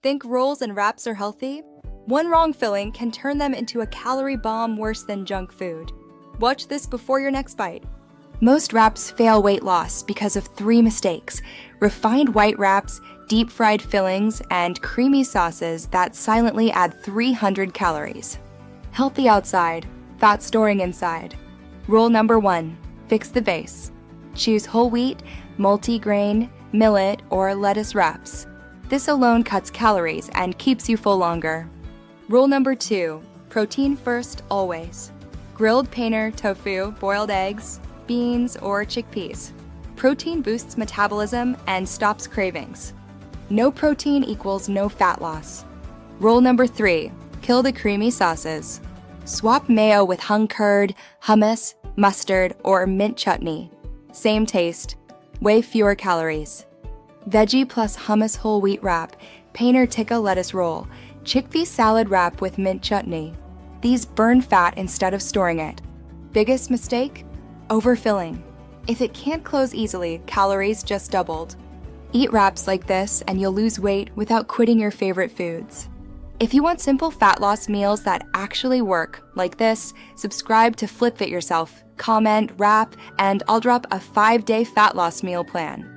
Think rolls and wraps are healthy? One wrong filling can turn them into a calorie bomb worse than junk food. Watch this before your next bite. Most wraps fail weight loss because of 3 mistakes: refined white wraps, deep-fried fillings, and creamy sauces that silently add 300 calories. Healthy outside, fat storing inside. Rule number 1, fix the base. Choose whole wheat, multi-grain, millet, or lettuce wraps. This alone cuts calories and keeps you full longer. Rule number 2, protein first always. Grilled paneer, tofu, boiled eggs, beans, or chickpeas. Protein boosts metabolism and stops cravings. No protein equals no fat loss. Rule number 3, kill the creamy sauces. Swap mayo with hung curd, hummus, mustard, or mint chutney. Same taste, way fewer calories. Veggie plus hummus whole wheat wrap, paneer tikka lettuce roll, chickpea salad wrap with mint chutney. These burn fat instead of storing it. Biggest mistake? Overfilling. If it can't close easily, calories just doubled. Eat wraps like this and you'll lose weight without quitting your favorite foods. If you want simple fat loss meals that actually work, like this, subscribe to FlipFit Yourself, comment, rap, and I'll drop a 5-day fat loss meal plan.